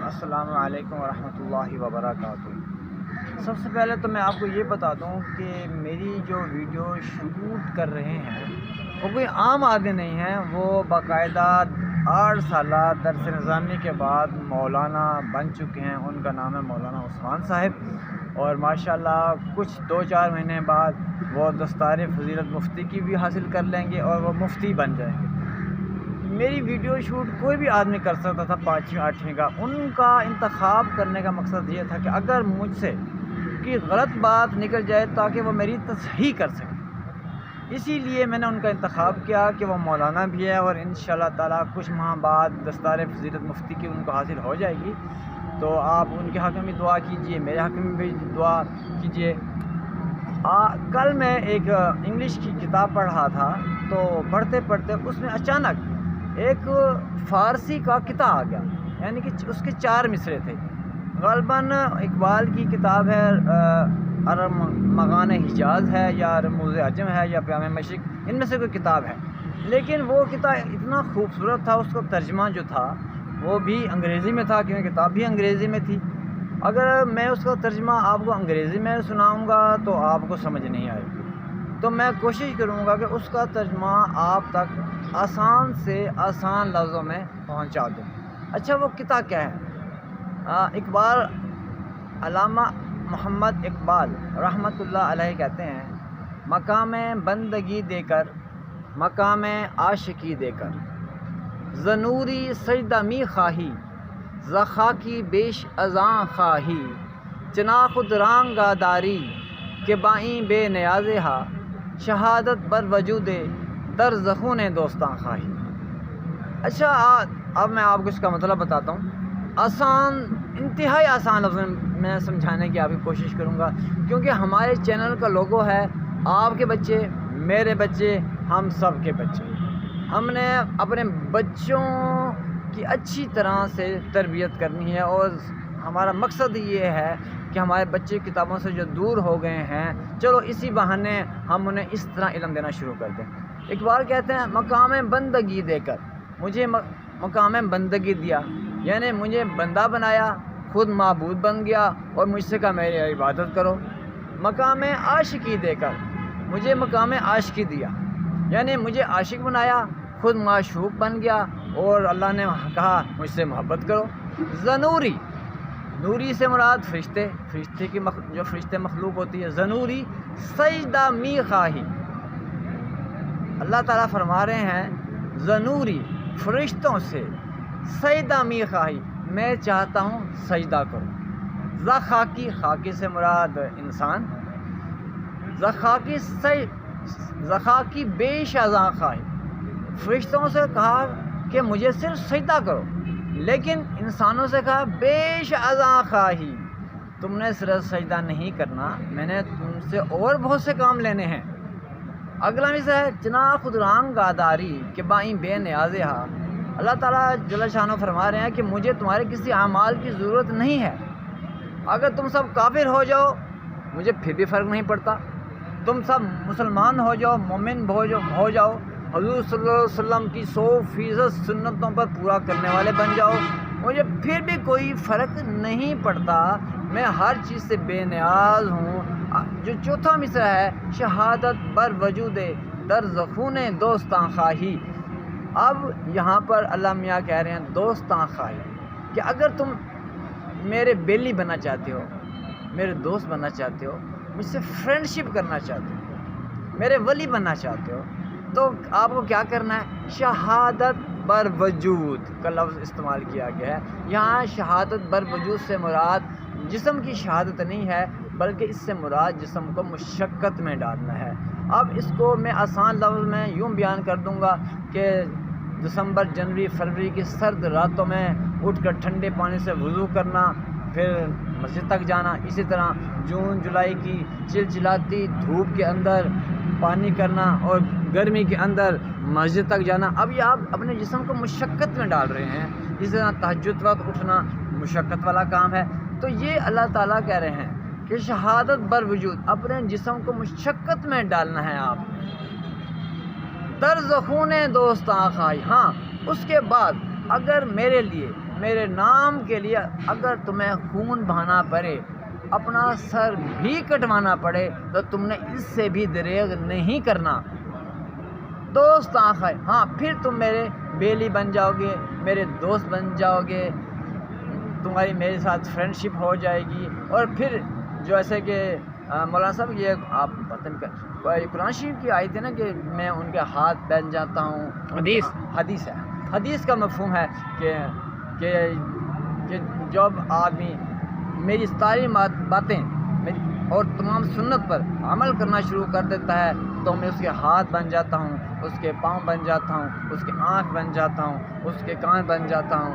السلام علیکم ورحمۃ اللہ وبرکاتہ۔ سب سے پہلے تو میں آپ کو یہ بتا دوں کہ میری جو ویڈیو شوٹ کر رہے ہیں وہ کوئی عام آدمی نہیں ہیں، وہ باقاعدہ 8 سالہ درس نظامی کے بعد مولانا بن چکے ہیں۔ ان کا نام ہے مولانا عثمان صاحب، اور ماشاءاللہ کچھ 2-4 مہینے بعد وہ دستار فضیلت مفتی کی بھی حاصل کر لیں گے اور وہ مفتی بن جائیں گے۔ میری ویڈیو شوٹ کوئی بھی آدمی کر سکتا تھا 5ویں 8ویں کا۔ ان کا انتخاب کرنے کا مقصد یہ تھا کہ اگر مجھ سے کوئی غلط بات نکل جائے تاکہ وہ میری تصحیح کر سکے، اسی لیے میں نے ان کا انتخاب کیا کہ وہ مولانا بھی ہے، اور انشاءاللہ تعالیٰ کچھ ماہ بعد دستار فضیلت مفتی کی ان کو حاصل ہو جائے گی۔ تو آپ ان کے حق میں بھی دعا کیجئے، میرے حق میں بھی دعا کیجئے۔ کل میں ایک انگلش کی کتاب پڑھ رہا تھا، تو پڑھتے پڑھتے اس میں اچانک ایک فارسی کا قطعہ آ گیا، یعنی کہ اس کے 4 مصرے تھے۔ غالباً اقبال کی کتاب ہے، ارمغان حجاز ہے یا رموز عجم ہے یا پیام مشرق، ان میں سے کوئی کتاب ہے۔ لیکن وہ قطعہ اتنا خوبصورت تھا، اس کا ترجمہ جو تھا وہ بھی انگریزی میں تھا، کیونکہ کتاب بھی انگریزی میں تھی۔ اگر میں اس کا ترجمہ آپ کو انگریزی میں سناؤں گا تو آپ کو سمجھ نہیں آئے گی، تو میں کوشش کروں گا کہ اس کا ترجمہ آپ تک آسان سے آسان لفظوں میں پہنچا دوں۔ اچھا، وہ قطعہ کیا ہے؟ اقبال، علامہ محمد اقبال رحمۃ اللہ علیہ کہتے ہیں، مقام بندگی دے کر، مقام عاشقی دے کر، زنوری سجدہ می خواہی، زخاکی بیش ازاں خواہی، چنا خود رانگا داری کہ بائیں بے نیازے ہا، شہادت بر وجود در زخون دوستاں خواہی۔ اچھا، اب میں آپ کو اس کا مطلب بتاتا ہوں۔ آسان، انتہائی آسان لفظ میں سمجھانے کی آپ کی کوشش کروں گا، کیونکہ ہمارے چینل کا لوگو ہے آپ کے بچے، میرے بچے، ہم سب کے بچے۔ ہم نے اپنے بچوں کی اچھی طرح سے تربیت کرنی ہے، اور ہمارا مقصد یہ ہے کہ ہمارے بچے کتابوں سے جو دور ہو گئے ہیں، چلو اسی بہانے ہم انہیں اس طرح علم دینا شروع کر دیں۔ اقبال کہتے ہیں، مقام بندگی دے کر، مجھے مقام بندگی دیا، یعنی مجھے بندہ بنایا، خود معبود بن گیا اور مجھ سے کہا میری عبادت کرو۔ مقام عاشقی دے کر، مجھے مقام عاشقی دیا، یعنی مجھے عاشق بنایا، خود معشوق بن گیا اور اللہ نے کہا مجھ سے محبت کرو۔ زنوری، نوری سے مراد فرشتے کی جو فرشتے مخلوق ہوتی ہے۔ زنوری سجدہ می خواہی، اللہ تعالیٰ فرما رہے ہیں زنوری، فرشتوں سے، سجدہ می خواہی، میں چاہتا ہوں سجدہ کرو۔ زخاکی، خاکی سے مراد انسان، زخاکی بیش ازاں خواہی، فرشتوں سے کہا کہ مجھے صرف سجدہ کرو، لیکن انسانوں سے کہا بیش ازاں خواہی، تم نے صرف سجدہ نہیں کرنا، میں نے تم سے اور بہت سے کام لینے ہیں۔ اگلا مصرع ہے، چنا خود رانگ گاداری کہ بائیں بے نیازے ہا، اللہ تعالیٰ جل شانہ فرما رہے ہیں کہ مجھے تمہارے کسی اعمال کی ضرورت نہیں ہے، اگر تم سب کافر ہو جاؤ مجھے پھر بھی فرق نہیں پڑتا، تم سب مسلمان ہو جاؤ، مومن ہو جاؤ، حضور صلی اللہ علیہ وسلم کی 100% سنتوں پر پورا کرنے والے بن جاؤ، مجھے پھر بھی کوئی فرق نہیں پڑتا، میں ہر چیز سے بے نیاز ہوں۔ جو چوتھا مصرع ہے، شہادت بر وجود در زخون دوستاں خواہی، اب یہاں پر اللہ میاں کہہ رہے ہیں دوستاں خواہی، کہ اگر تم میرے بیلی بننا چاہتے ہو، میرے دوست بننا چاہتے ہو، مجھ سے فرینڈشپ کرنا چاہتے ہو، میرے ولی بننا چاہتے ہو، تو آپ کو کیا کرنا ہے؟ شہادت بر وجود کا لفظ استعمال کیا گیا ہے یہاں۔ شہادت بر وجود سے مراد جسم کی شہادت نہیں ہے، بلکہ اس سے مراد جسم کو مشقت میں ڈالنا ہے۔ اب اس کو میں آسان لفظ میں یوں بیان کر دوں گا کہ دسمبر، جنوری، فروری کی سرد راتوں میں اٹھ کر ٹھنڈے پانی سے وضو کرنا، پھر مسجد تک جانا، اسی طرح جون جولائی کی چلچلاتی دھوپ کے اندر پانی کرنا، اور گرمی کے اندر مسجد تک جانا۔ اب یہ آپ اپنے جسم کو مشقت میں ڈال رہے ہیں، اسی طرح تہجد وقت اٹھنا مشقت والا کام ہے۔ تو یہ اللہ تعالیٰ کہہ رہے ہیں کہ شہادت بر وجود، اپنے جسم کو مشقت میں ڈالنا ہے آپ۔ در زخون دوستاں خواہی، ہاں اس کے بعد اگر میرے لیے میرے نام کے لیے اگر تمہیں خون بہانا پڑے، اپنا سر بھی کٹوانا پڑے، تو تم نے اس سے بھی دریغ نہیں کرنا۔ دوست آخر، ہاں پھر تم میرے بیلی بن جاؤ گے، میرے دوست بن جاؤ گے، تمہاری میرے ساتھ فرینڈ شپ ہو جائے گی۔ اور پھر جیسے کہ مولانا صاحب یہ آپ قرآن شریف کی آیت ہے نا کہ میں ان کے ہاتھ بن جاتا ہوں، حدیث ہے، حدیث کا مفہوم ہے کہ جب آدمی میری ساری باتیں اور تمام سنت پر عمل کرنا شروع کر دیتا ہے تو میں اس کے ہاتھ بن جاتا ہوں، اس کے پاؤں بن جاتا ہوں، اس کے آنکھ بن جاتا ہوں، اس کے کان بن جاتا ہوں۔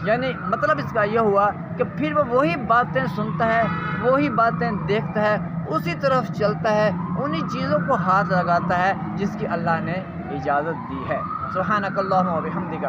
یعنی مطلب اس کا یہ ہوا کہ پھر وہ وہی باتیں سنتا ہے، وہی باتیں دیکھتا ہے، اسی طرف چلتا ہے، انہی چیزوں کو ہاتھ لگاتا ہے جس کی اللہ نے اجازت دی ہے۔ سبحانک اللہم و بحمدک۔